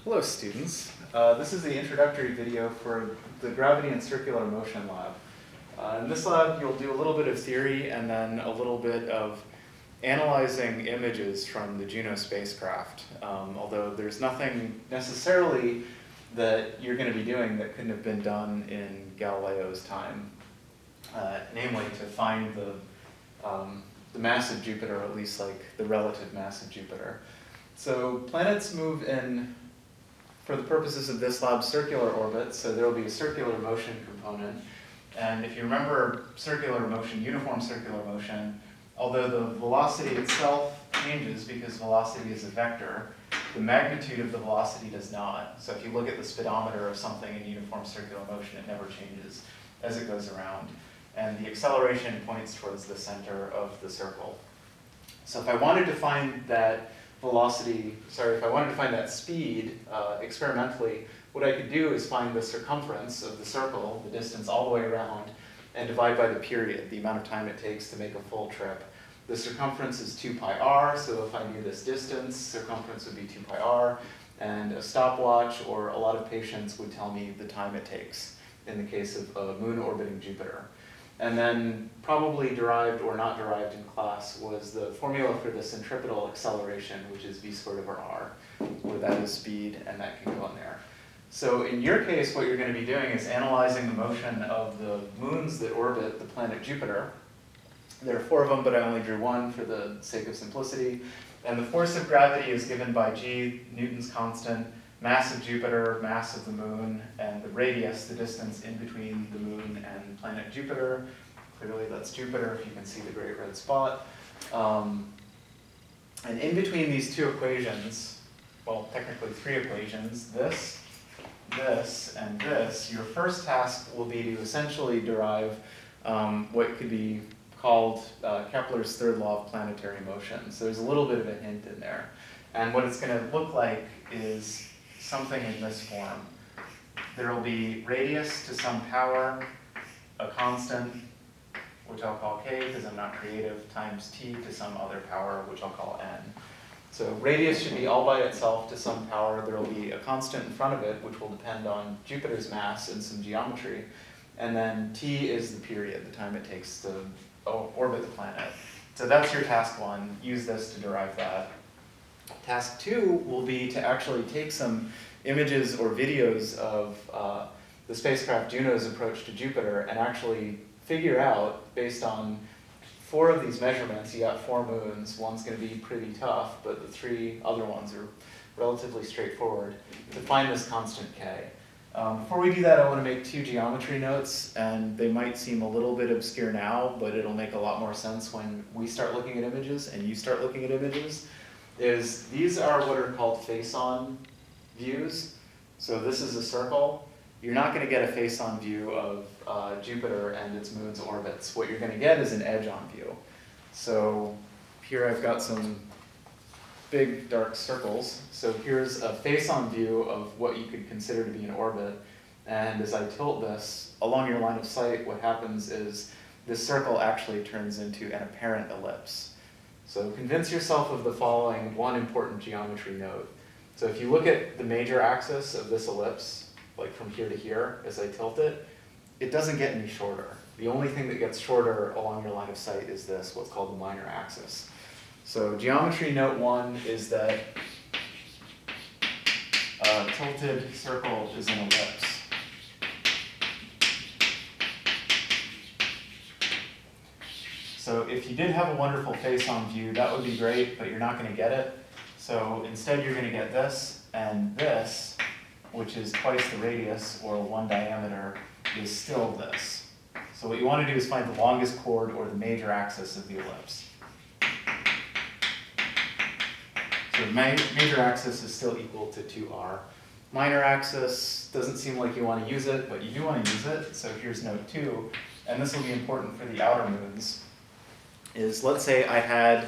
Hello students. This is the introductory video for the Gravity and Circular Motion lab. In this lab you'll do a little bit of theory and then a little bit of analyzing images from the Juno spacecraft. Although there's nothing necessarily that you're going to be doing that couldn't have been done in Galileo's time. Namely to find the mass of Jupiter, or at least like the relative mass of Jupiter. So planets move in, for the purposes of this lab, circular orbits, so there will be a circular motion component. And if you remember circular motion, uniform circular motion, although the velocity itself changes because velocity is a vector, the magnitude of the velocity does not. So if you look at the speedometer of something in uniform circular motion, it never changes as it goes around. And the acceleration points towards the center of the circle. So if I wanted to find that if I wanted to find that speed experimentally, what I could do is find the circumference of the circle, the distance all the way around, and divide by the period, the amount of time it takes to make a full trip. The circumference is 2 pi r, so if I knew this distance, circumference would be 2 pi r, and a stopwatch or a lot of patience would tell me the time it takes in the case of a moon orbiting Jupiter. And then probably derived or not derived in class was the formula for the centripetal acceleration, which is v squared over r, where that is speed and that can go in there. So in your case, what you're going to be doing is analyzing the motion of the moons that orbit the planet Jupiter. There are 4 of them, but I only drew one for the sake of simplicity. And the force of gravity is given by g, Newton's constant, mass of Jupiter, mass of the moon, and the radius, the distance in between the moon and planet Jupiter. Clearly that's Jupiter, if you can see the great red spot. And in between these 2 equations, well, technically 3 equations, this, and this, your first task will be to essentially derive what could be called Kepler's third law of planetary motion. So there's a little bit of a hint in there. And what it's going to look like is something in this form. There will be radius to some power, a constant, which I'll call k because I'm not creative, times t to some other power, which I'll call n. So radius should be all by itself to some power. There will be a constant in front of it, which will depend on Jupiter's mass and some geometry. And then t is the period, the time it takes to orbit the planet. So that's your task 1. Use this to derive that. Task 2 will be to actually take some images or videos of the spacecraft Juno's approach to Jupiter and actually figure out, based on 4 of these measurements, you got 4 moons, one's going to be pretty tough, but the 3 other ones are relatively straightforward, to find this constant k. Before we do that, I want to make 2 geometry notes, and they might seem a little bit obscure now, but it'll make a lot more sense when we start looking at images and you start looking at images. These are what are called face-on views. So this is a circle. You're not going to get a face-on view of Jupiter and its moon's orbits. What you're going to get is an edge-on view. So here I've got some big dark circles. So here's a face-on view of what you could consider to be an orbit. And as I tilt this along your line of sight, what happens is this circle actually turns into an apparent ellipse. So convince yourself of the following one important geometry note. So if you look at the major axis of this ellipse, like from here to here, as I tilt it, it doesn't get any shorter. The only thing that gets shorter along your line of sight is this, what's called the minor axis. So geometry note 1 is that a tilted circle is an ellipse. So if you did have a wonderful face-on view, that would be great, but you're not going to get it. So instead you're going to get this, and this, which is twice the radius, or 1 diameter, is still this. So what you want to do is find the longest chord, or the major axis of the ellipse. So the major axis is still equal to 2r. Minor axis doesn't seem like you want to use it, but you do want to use it. So here's note 2, and this will be important for the outer moons. Let's say I had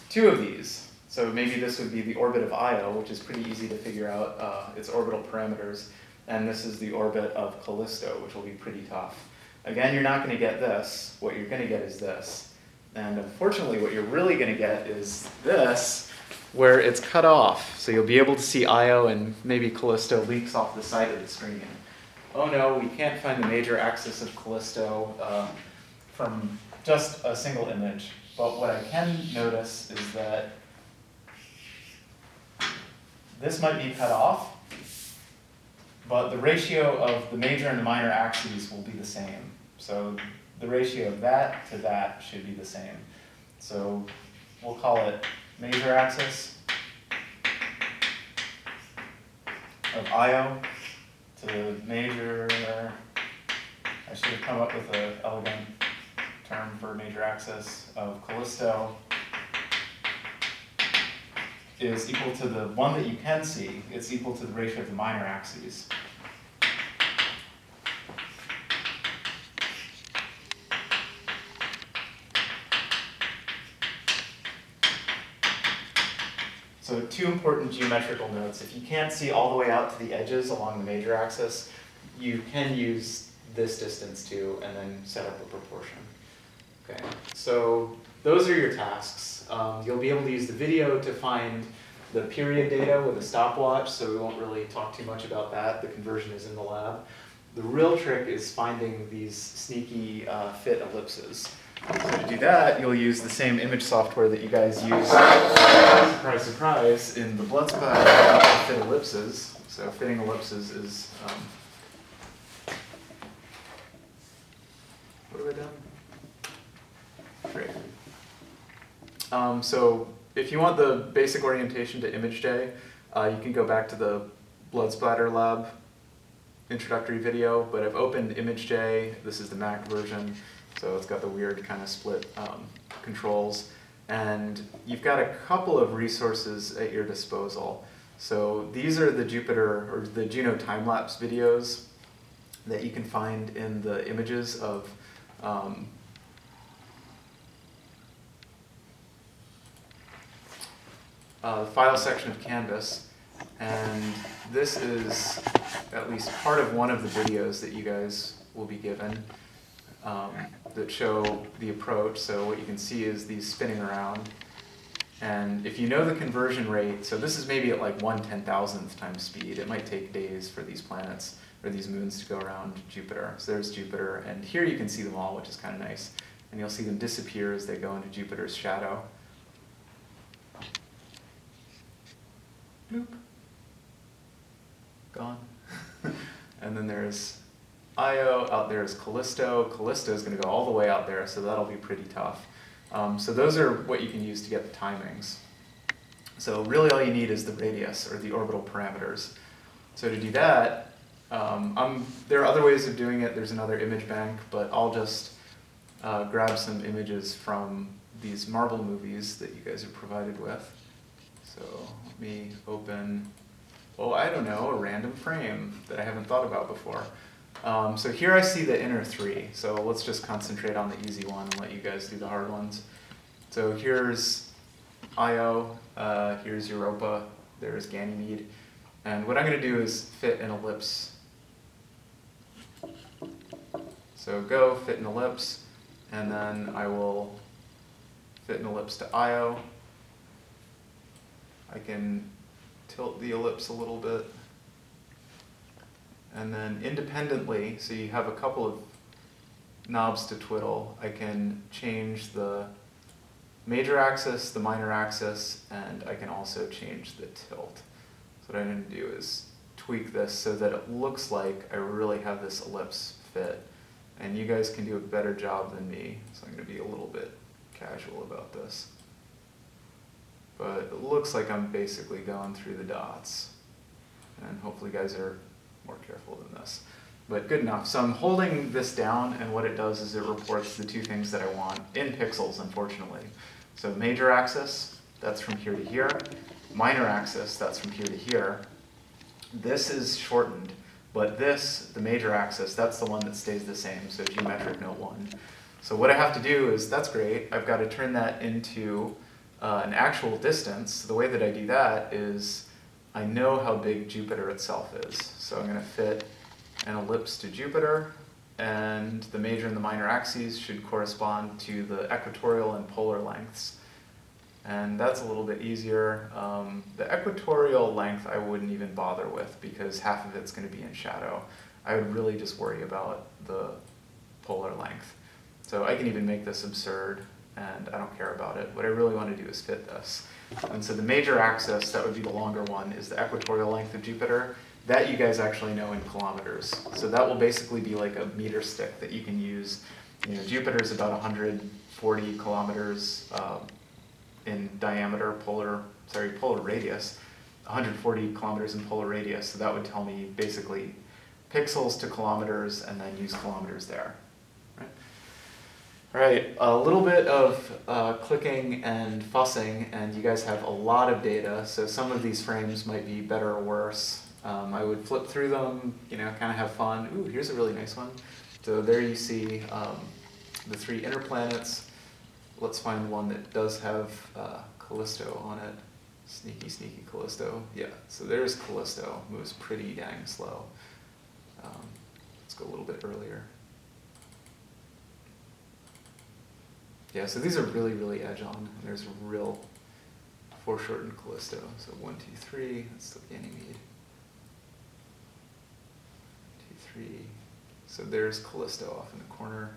2 of these. So maybe this would be the orbit of Io, which is pretty easy to figure out its orbital parameters. And this is the orbit of Callisto, which will be pretty tough. Again, you're not going to get this. What you're going to get is this. And unfortunately, what you're really going to get is this, where it's cut off. So you'll be able to see Io and maybe Callisto leaks off the side of the screen. Oh no, we can't find the major axis of Callisto from just a single image. But what I can notice is that this might be cut off, but the ratio of the major and the minor axes will be the same. So the ratio of that to that should be the same. So we'll call it major axis of Io to major, I should have come up with an elegant term for major axis of Callisto, is equal to the one that you can see. It's equal to the ratio of the minor axes. So two important geometrical notes. If you can't see all the way out to the edges along the major axis, you can use this distance too, and then set up a proportion. Okay, so those are your tasks. You'll be able to use the video to find the period data with a stopwatch, so we won't really talk too much about that. The conversion is in the lab. The real trick is finding these sneaky fit ellipses. So to do that, you'll use the same image software that you guys use, surprise, surprise, in the blood splatter to fit ellipses. So fitting ellipses is, what have I done? Great. So if you want the basic orientation to ImageJ, you can go back to the blood splatter lab introductory video, but I've opened ImageJ. This is the Mac version, so it's got the weird kind of split controls. And you've got a couple of resources at your disposal. So these are the Jupiter or the Juno time-lapse videos that you can find in the images of the file section of Canvas. And this is at least part of one of the videos that you guys will be given that show the approach. So what you can see is these spinning around. And if you know the conversion rate, so this is maybe at like 1/10,000th times speed. It might take days for these planets or these moons to go around Jupiter. So there's Jupiter, and here you can see them all, which is kind of nice. And you'll see them disappear as they go into Jupiter's shadow. Bloop. Gone. And then there's Io, out there is Callisto. Callisto is going to go all the way out there, so that'll be pretty tough. So those are what you can use to get the timings. So really all you need is the radius, or the orbital parameters. So to do that, there are other ways of doing it. There's another image bank, but I'll just grab some images from these Marvel movies that you guys are provided with. So let me open, oh, I don't know, a random frame that I haven't thought about before. So here I see the inner three, so let's just concentrate on the easy one and let you guys do the hard ones. So here's Io, here's Europa, there's Ganymede, and what I'm going to do is fit an ellipse. So go, fit an ellipse, and then I will fit an ellipse to Io. I can tilt the ellipse a little bit. And then independently, so you have a couple of knobs to twiddle, I can change the major axis, the minor axis, and I can also change the tilt. So what I'm going to do is tweak this so that it looks like I really have this ellipse fit. And you guys can do a better job than me, so I'm going to be a little bit casual about this. But it looks like I'm basically going through the dots. And hopefully you guys are more careful than this. But good enough. So I'm holding this down, and what it does is it reports the two things that I want in pixels, unfortunately. So major axis, that's from here to here. Minor axis, that's from here to here. This is shortened, but this, the major axis, that's the one that stays the same, so geometric note 1. So what I have to do is, that's great, I've got to turn that into an actual distance. The way that I do that is I know how big Jupiter itself is. So I'm going to fit an ellipse to Jupiter, and the major and the minor axes should correspond to the equatorial and polar lengths. and that's a little bit easier. The equatorial length I wouldn't even bother with because half of it's going to be in shadow. I would really just worry about the polar length. So I can even make this absurd, and I don't care about it. What I really want to do is fit this. And so the major axis, that would be the longer one, is the equatorial length of Jupiter. That you guys actually know in kilometers. So that will basically be like a meter stick that you can use. You know, Jupiter is about 140 kilometers in diameter, polar radius, 140 kilometers in polar radius. So that would tell me basically pixels to kilometers, and then use kilometers there. Right? All right, a little bit of clicking and fussing, and you guys have a lot of data. So some of these frames might be better or worse. I would flip through them, you know, kind of have fun. Ooh, here's a really nice one. So there you see the 3 inner planets. Let's find one that does have Callisto on it. Sneaky, sneaky Callisto. Yeah, so there's Callisto. Moves pretty dang slow. Let's go a little bit earlier. Yeah, so these are really, really edge-on. There's a real foreshortened Callisto. So 1, 2, 3. That's the Ganymede. 2, 3. So there's Callisto off in the corner.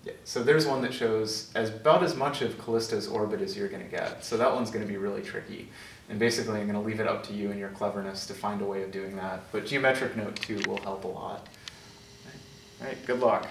Yeah, so there's one that shows about as much of Callisto's orbit as you're going to get. So that one's going to be really tricky. And basically I'm going to leave it up to you and your cleverness to find a way of doing that. But geometric note 2 will help a lot. All right, good luck.